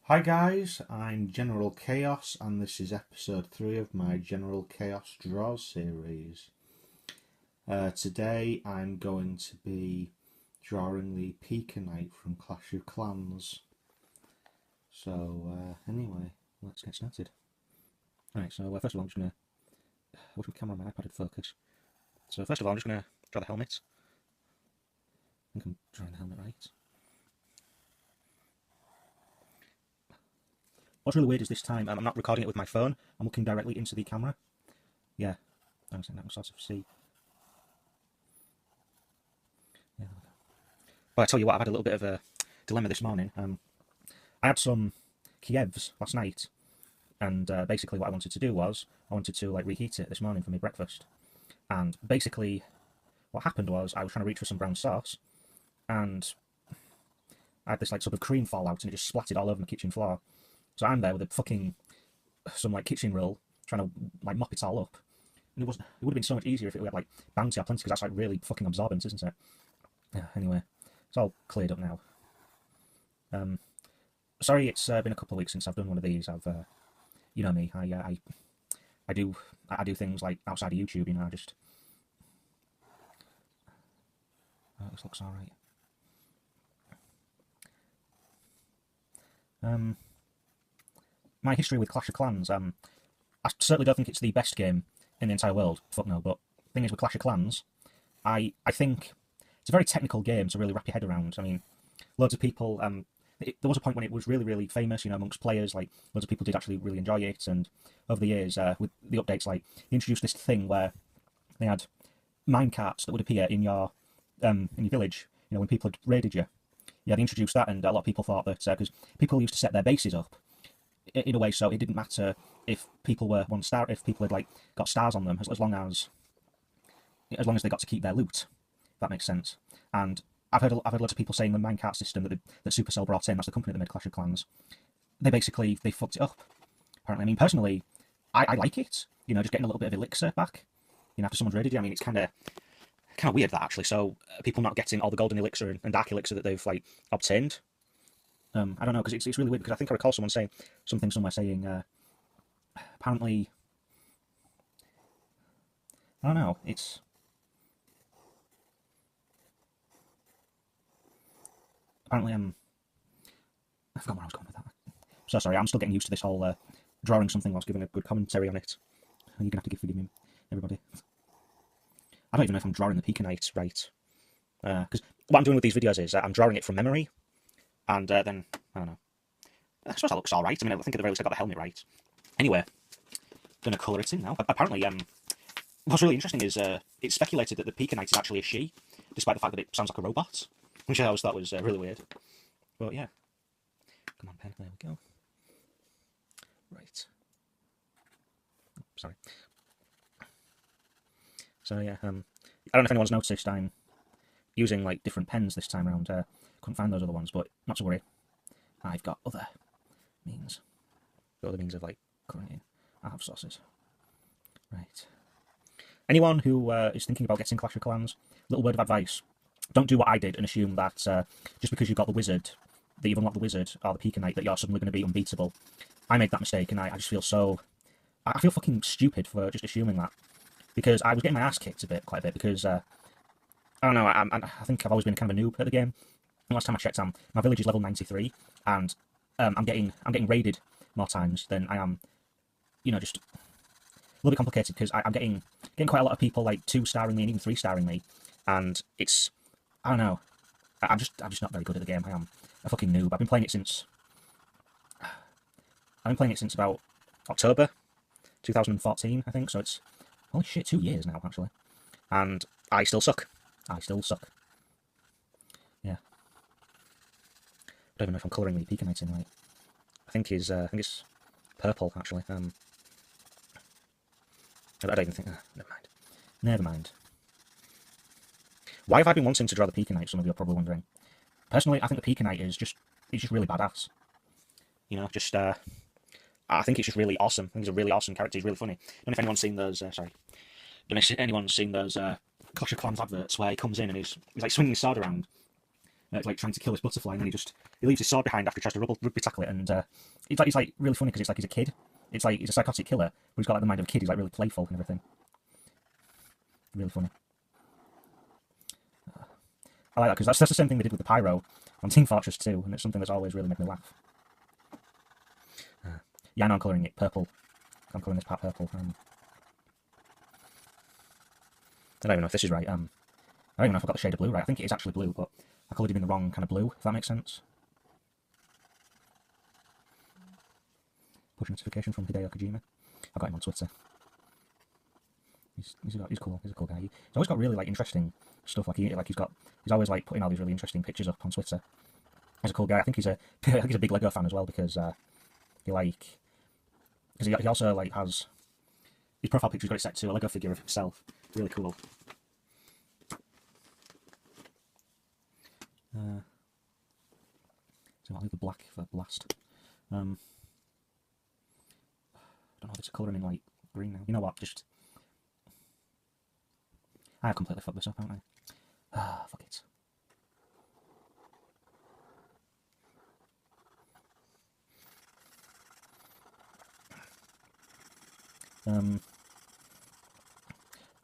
Hi guys, I'm General Chaos and this is episode 3 of my General Chaos Draws series. Today I'm going to be drawing the P.E.E.K.A Knight from Clash of Clans. So anyway, let's get started. Alright, so first of all I'm just going to... I wish my camera on my iPad would focus. So first of all I'm just going to draw the helmet. I think I'm drawing the helmet right. What's really weird is this time I'm not recording it with my phone, I'm looking directly into the camera. Yeah, I was thinking that was sort of see. Yeah. Well, I tell you what, I've had a little bit of a dilemma this morning. I had some Kievs last night, and basically what I wanted to do was, I wanted to reheat it this morning for my breakfast. And basically, what happened was, I was trying to reach for some brown sauce, and I had this sort of cream fallout, and it just splattered all over my kitchen floor. So I'm there with a fucking, some kitchen roll, trying to mop it all up. And it would have been so much easier if it were bouncy or plenty, because that's really fucking absorbent, isn't it? Yeah, anyway, it's all cleared up now. Sorry, it's been a couple of weeks since I've done one of these. You know me, I do things outside of YouTube. You know, this looks all right. My history with Clash of Clans. I certainly don't think it's the best game in the entire world. Fuck no. But the thing is, with Clash of Clans, I think it's a very technical game to really wrap your head around. I mean, loads of people. There was a point when it was really, really famous, you know, amongst players. Loads of people did actually really enjoy it, and over the years, with the updates, they introduced this thing where they had mine carts that would appear in your village. You know, when people had raided you. Yeah, they introduced that, and a lot of people thought that because people used to set their bases up in a way so it didn't matter if people were one star, if people had got stars on them, as long as they got to keep their loot. If that makes sense. And I've heard lots of people saying the minecart system that Supercell brought in, that's the company that made Clash of Clans, they fucked it up. Apparently, I mean, personally, I like it. You know, just getting a little bit of elixir back. You know, after someone's raided you. I mean, it's kind of weird that actually. So people not getting all the golden elixir and dark elixir that they've obtained. I don't know, because it's really weird, because I think I recall someone saying something somewhere saying apparently, I don't know, it's apparently I forgot where I was going with that. So sorry, I'm still getting used to this whole drawing something whilst giving a good commentary on it. You're gonna have to forgive me, everybody. I don't even know if I'm drawing the P.E.K.A Knight right, because what I'm doing with these videos is I'm drawing it from memory, and then I don't know. I suppose that looks all right. I mean, I think at the very least I got the helmet right. Anyway, gonna colour it in now. Apparently, what's really interesting is it's speculated that the P.E.K.A Knight is actually a she, despite the fact that it sounds like a robot, which I always thought was really weird. But yeah, come on, pen. There we go. Right. Sorry. So yeah, I don't know if anyone's noticed I'm using different pens this time around. Couldn't find those other ones, but not to worry. I've got other means. Of colouring in. I have sources. Right. Anyone who is thinking about getting Clash of Clans, little word of advice: don't do what I did and assume that just because you've got the wizard, that you've unlocked the wizard or the P.E.K.A Knight, that you're suddenly going to be unbeatable. I made that mistake, and I just feel so... I feel fucking stupid for just assuming that, because I was getting my ass kicked quite a bit, because I don't know. I think I've always been kind of a noob at the game. Last time I checked, my village is level 93, and I'm getting raided more times than I am. You know, just a little bit complicated, because I'm getting quite a lot of people 2-starring me and even 3-starring me, and it's, I don't know. I'm just not very good at the game. I am a fucking noob. I've been playing it since about October 2014, I think. So it's, holy shit, 2 years now actually, and I still suck. Yeah. I don't even know if I'm colouring the P.E.K.A Knight in right. I think it's purple actually. I don't even think. Never mind. Why have I been wanting to draw the P.E.K.A Knight? Some of you are probably wondering. Personally, I think the P.E.K.A Knight is just really badass. You know, just I think it's just really awesome. I think he's a really awesome character. He's really funny. I don't know if anyone's seen those. Sorry, don't know if anyone's seen those Clash of Clans adverts where he comes in and he's swinging his sword around, like trying to kill this butterfly, and then he leaves his sword behind after he tries to rugby tackle it, and it's like really funny because it's like he's a kid. It's like he's a psychotic killer, but he's got like the mind of a kid. He's like really playful and everything. Really funny. I like that because that's the same thing they did with the pyro on Team Fortress 2, and it's something that's always really made me laugh. Yeah, I know I'm colouring it purple. I'm colouring this part purple. I don't even know if this is right. I don't even know if I got the shade of blue right. I think it is actually blue, but I coloured it in the wrong kind of blue, if that makes sense. Push notification from Hideo Kojima. I got him on Twitter. He's cool. He's a cool guy. He's always got really like interesting stuff. He's always like putting all these really interesting pictures up on Twitter. He's a cool guy. I think he's a big Lego fan as well because he also like has his profile picture's got it set to a Lego figure of himself. Really cool. So I'll leave the black for blast. I don't know if it's colouring in like green now. You know what? I have completely fucked this up, haven't I? Fuck it.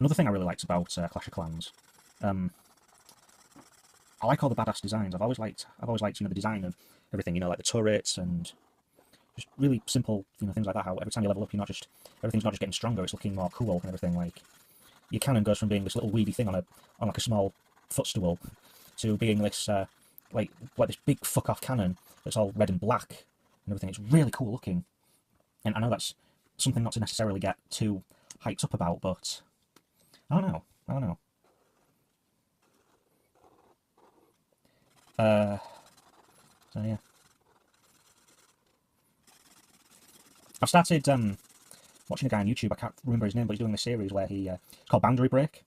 Another thing I really liked about Clash of Clans, I like all the badass designs. I've always liked the design of everything. Like the turrets and just really simple things like that. How every time you level up, everything's not just getting stronger. It's looking more cool and everything. Like your cannon goes from being this little weedy thing on like a small footstool to being this like this big fuck off cannon that's all red and black and everything. It's really cool looking, and I know that's something not to necessarily get too hyped up about, but I don't know. So yeah, I've started watching a guy on YouTube. I can't remember his name, but he's doing this series where it's called Boundary Break.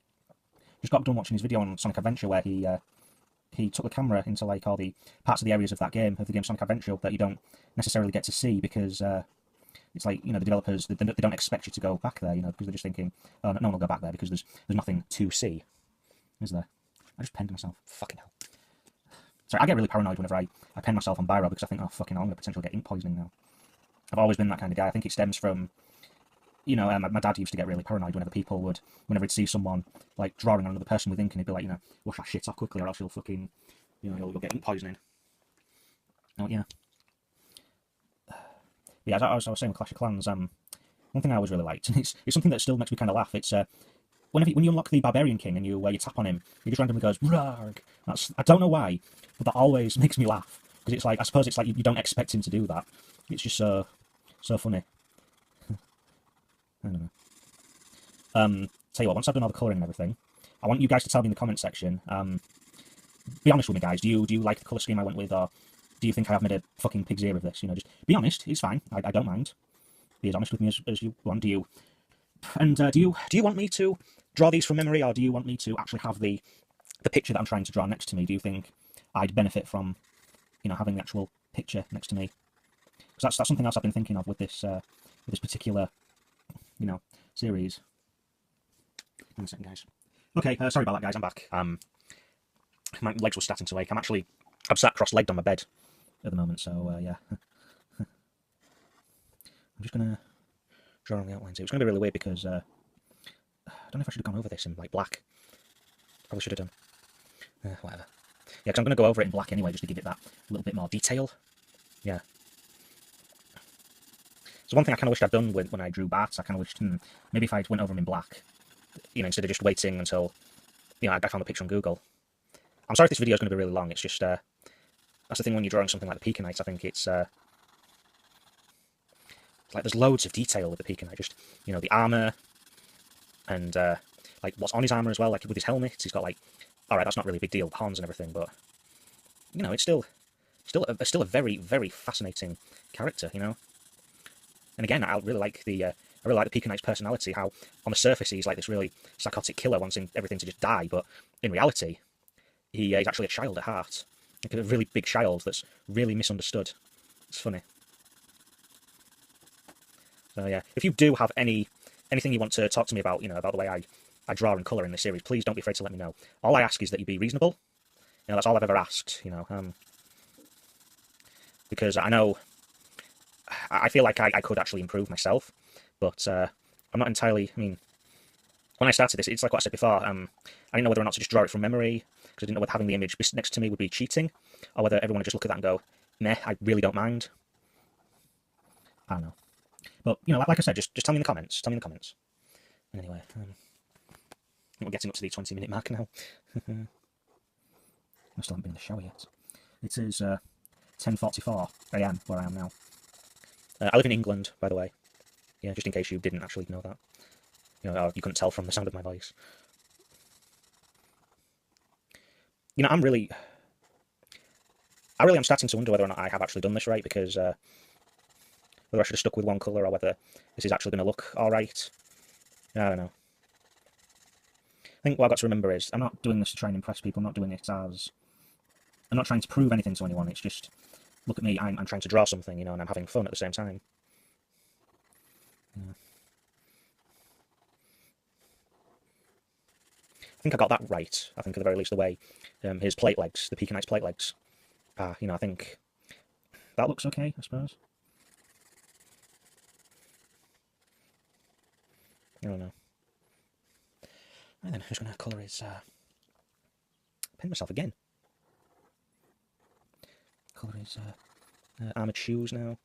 Just got done watching his video on Sonic Adventure where he took the camera into like all the parts of the areas of the game Sonic Adventure that you don't necessarily get to see because it's like the developers they don't expect you to go back there because they're just thinking, oh, no one will go back there because there's nothing to see, is there? I just penned myself. Fucking hell. Sorry, I get really paranoid whenever I pen myself on Biro because I think, oh fucking hell, I'm going to potentially get ink poisoning now. I've always been that kind of guy. I think it stems from my dad used to get really paranoid whenever he'd see someone like drawing on another person with ink, and he'd be like, wash that shit off quickly, or else you'll fucking, you'll get ink poisoning. Oh yeah. But yeah, as I was saying with Clash of Clans, one thing I always really liked, and it's something that still makes me kind of laugh. It's when you unlock the Barbarian King and you tap on him, he just randomly goes "Rarg." I don't know why, but that always makes me laugh because it's like I suppose it's like you don't expect him to do that. It's just so funny. I don't know. Tell you what, once I've done all the colouring and everything, I want you guys to tell me in the comment section. Be honest with me, guys. Do you like the colour scheme I went with, or do you think I've made a fucking pig's ear of this? Just be honest. It's fine. I don't mind. Be as honest with me as you want. Do you want me to draw these from memory, or do you want me to actually have the picture that I'm trying to draw next to me? Do you think I'd benefit from having the actual picture next to me? Because that's something else I've been thinking of with this particular series. One second, guys. Okay, sorry about that, guys. I'm back. My legs were starting to ache. I'm sat cross-legged on my bed at the moment, so yeah. I'm just gonna draw on the outlines here. It's gonna be really weird because I don't know if I should have gone over this in like black. Probably should have done. Whatever. Yeah, because I'm gonna go over it in black anyway, just to give it that little bit more detail. Yeah. So one thing I kind of wished I'd done when I drew bats, I kind of wished, maybe if I went over them in black, instead of just waiting until, I found the picture on Google. I'm sorry if this video is going to be really long. It's just, that's the thing when you're drawing something like the P.E.K.A Knight. I think it's like there's loads of detail with the P.E.K.A Knight. Just, the armour, and like what's on his armour as well. Like with his helmet, he's got like, all right, that's not really a big deal, the horns and everything, but it's still a very, very fascinating character, And again, I really like the P.E.K.A Knight's personality. How on the surface he's like this really psychotic killer, wanting everything to just die, but in reality, he's actually a child at heart, like a really big child that's really misunderstood. It's funny. So yeah, if you do have anything you want to talk to me about, about the way I draw and colour in this series, please don't be afraid to let me know. All I ask is that you be reasonable. You know, that's all I've ever asked, you know, because I know, I feel like I could actually improve myself, but I'm not entirely, I mean, when I started this, it's like what I said before, I didn't know whether or not to just draw it from memory, because I didn't know whether having the image next to me would be cheating, or whether everyone would just look at that and go, meh, I really don't mind. I don't know. But, you know, like I said, just tell me in the comments. Tell me in the comments. Anyway, we're getting up to the 20-minute mark now. I still haven't been in the shower yet. It is 10:44 AM where I am now. I live in England, by the way. Yeah, just in case you didn't actually know that. You know, or you couldn't tell from the sound of my voice. You know, I really am starting to wonder whether or not I have actually done this right, because whether I should have stuck with one colour or whether this is actually going to look alright. I don't know. I think what I've got to remember is I'm not doing this to try and impress people. I'm not doing it as... I'm not trying to prove anything to anyone. It's just, look at me, I'm trying to draw something, you know, and I'm having fun at the same time. Yeah. I think I got that right. I think at the very least the way his plate legs, the P.E.K.A Knight's plate legs, you know, I think that looks okay, I suppose. I don't know. And then who's going to colour his... paint myself again. Colour his armoured shoes now.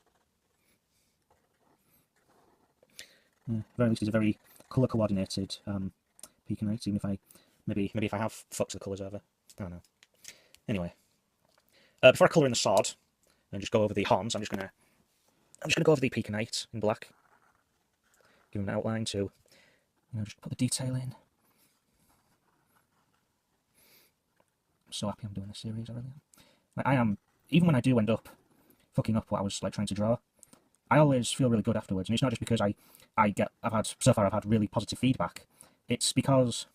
Yeah, very least he's a very colour coordinated P.E.K.A Knight, even if I maybe if I have fucked the colours over. I don't know. Anyway, before I colour in the sword and just go over the horns, I'm just gonna go over the P.E.K.A Knight in black. Give him an outline to, you know, just put the detail in. I'm so happy I'm doing this series, I really am. Like, I am, even when I do end up fucking up what I was like trying to draw, I always feel really good afterwards, and it's not just because so far I've had really positive feedback. It's because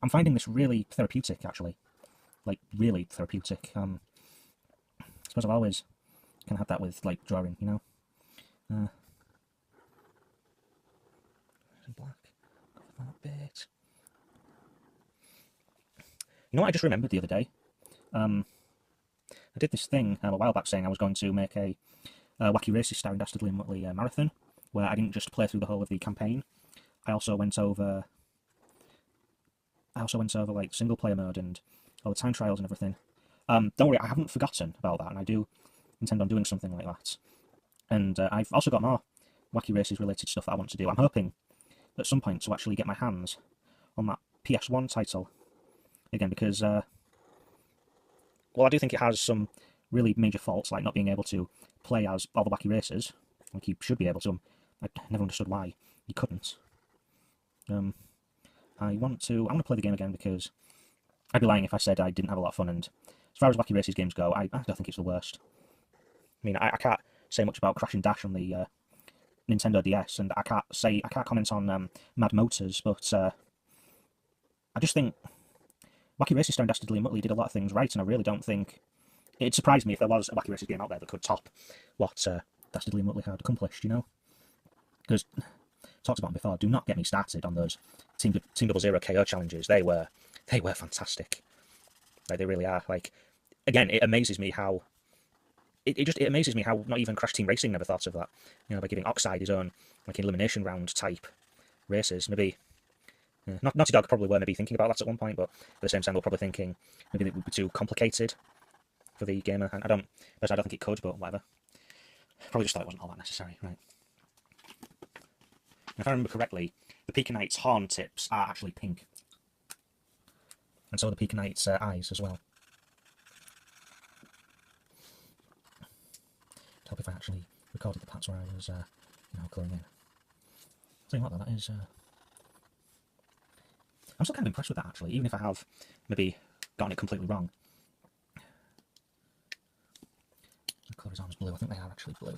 I'm finding this really therapeutic, actually. Like, really therapeutic. I suppose I've always kind of had that with, like, drawing, you know? Black, that bit. You know what I just remembered the other day? I did this thing a while back saying I was going to make a Wacky Races starring Dastardly and Muttley marathon, where I didn't just play through the whole of the campaign. I also went over like single player mode and all the time trials and everything. Don't worry, I haven't forgotten about that, and I do intend on doing something like that. And I've also got more Wacky Races related stuff that I want to do. I'm hoping at some point to actually get my hands on that PS1 title again, because well, I do think it has some really major faults, like not being able to play as all the Wacky Races, like you should be able to. I never understood why you couldn't. I want to play the game again, because I'd be lying if I said I didn't have a lot of fun, and as far as Wacky Races games go, I don't think it's the worst. I mean, I can't say much about Crash and Dash on the Nintendo DS, and I can't comment on Mad Motors, but I just think Wacky Races starring Dastardly and Muttley did a lot of things right, and I really don't think... It'd surprise me if there was a Wacky Races game out there that could top what Dastardly and Muttley had accomplished, you know? Because, talked about them before, do not get me started on those Team 00 KO challenges. They were fantastic. Like, they really are. Like, again, it amazes me how... It amazes me how not even Crash Team Racing never thought of that. You know, by giving Oxide his own, like, elimination round type races. Maybe... Naughty Dog probably were maybe thinking about that at one point, but at the same time they were probably thinking maybe it would be too complicated for the gamer. And I don't think it could, but whatever. Probably just thought it wasn't all that necessary, right? If I remember correctly, the P.E.K.A Knight's horn tips are actually pink. And so are the P.E.K.A Knight's eyes as well. I'd hope if I actually recorded the parts where I was, you know, colouring in. Tell you what though, that is... I'm still kind of impressed with that, actually, even if I have maybe gotten it completely wrong. The colour his arms blue. I think they are actually blue.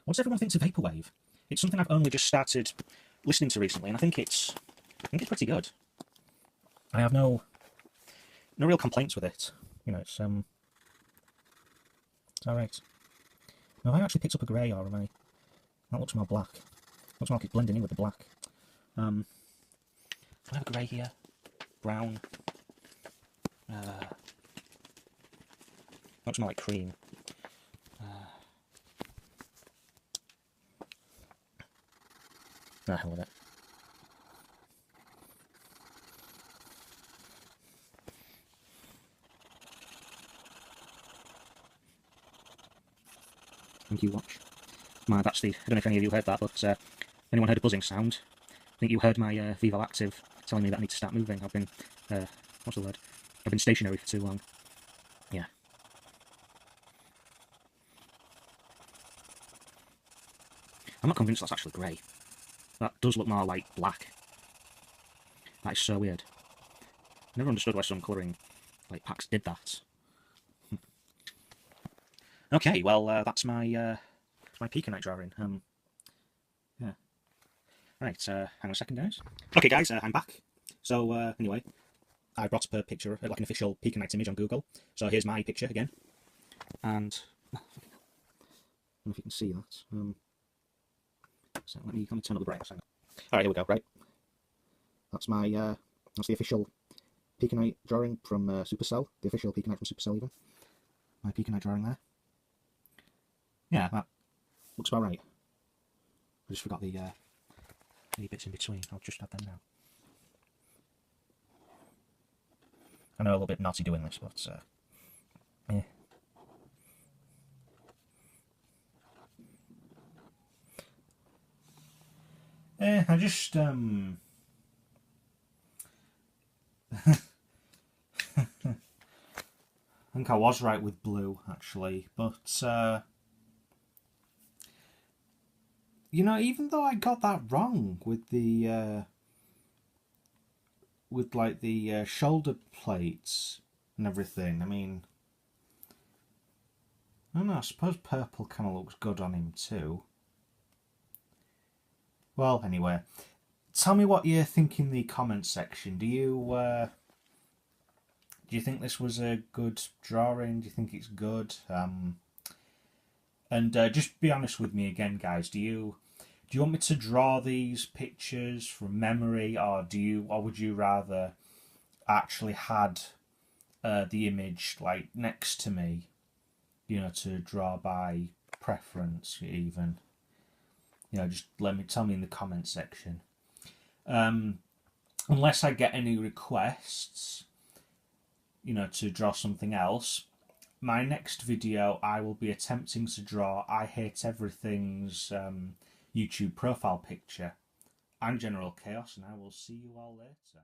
What does everyone think of Vaporwave? It's something I've only just started listening to recently, and I think it's pretty good. I have no real complaints with it. You know, it's alright. Have I actually picked up a grey, or am I... That looks more black. Looks more like it's blending in with the black. Do I have a grey here? Brown. Looks more like cream. Hell with it. Thank you, watch. That's the... I don't know if any of you heard that, but anyone heard a buzzing sound? I think you heard my Vivo Active telling me that I need to start moving. I've been... what's the word? I've been stationary for too long. Yeah. I'm not convinced that's actually grey. That does look more like black. That is so weird. I never understood why some colouring like packs did that. Okay, well that's my P.E.E.K.A Knight drawing. Yeah. Right, hang on a second, guys. Okay, guys, I'm back. So anyway, I brought up a picture, like an official P.E.K.A Knight image on Google. So here's my picture again, and I don't know if you can see that. So let me turn up the brightness. All right, here we go. Right, that's my that's the official P.E.K.A Knight drawing from Supercell, the official P.E.K.A Knight from Supercell even. My P.E.K.A Knight drawing there. Yeah, that looks about right. I just forgot the bits in between. I'll just add them now. I know a little bit naughty doing this, but yeah. I just I think I was right with blue actually, but you know, even though I got that wrong with the shoulder plates and everything, I mean, I don't know, I suppose purple kind of looks good on him too. Well, anyway, tell me what you think in the comments section. Do you think this was a good drawing? Do you think it's good? And just be honest with me again, guys. Do you want me to draw these pictures from memory, or would you rather actually had the image like next to me, you know, to draw by preference even? You know, just tell me in the comment section. Unless I get any requests, you know, to draw something else, my next video I will be attempting to draw I Hate Everything's YouTube profile picture. I'm General Chaos, and I will see you all later.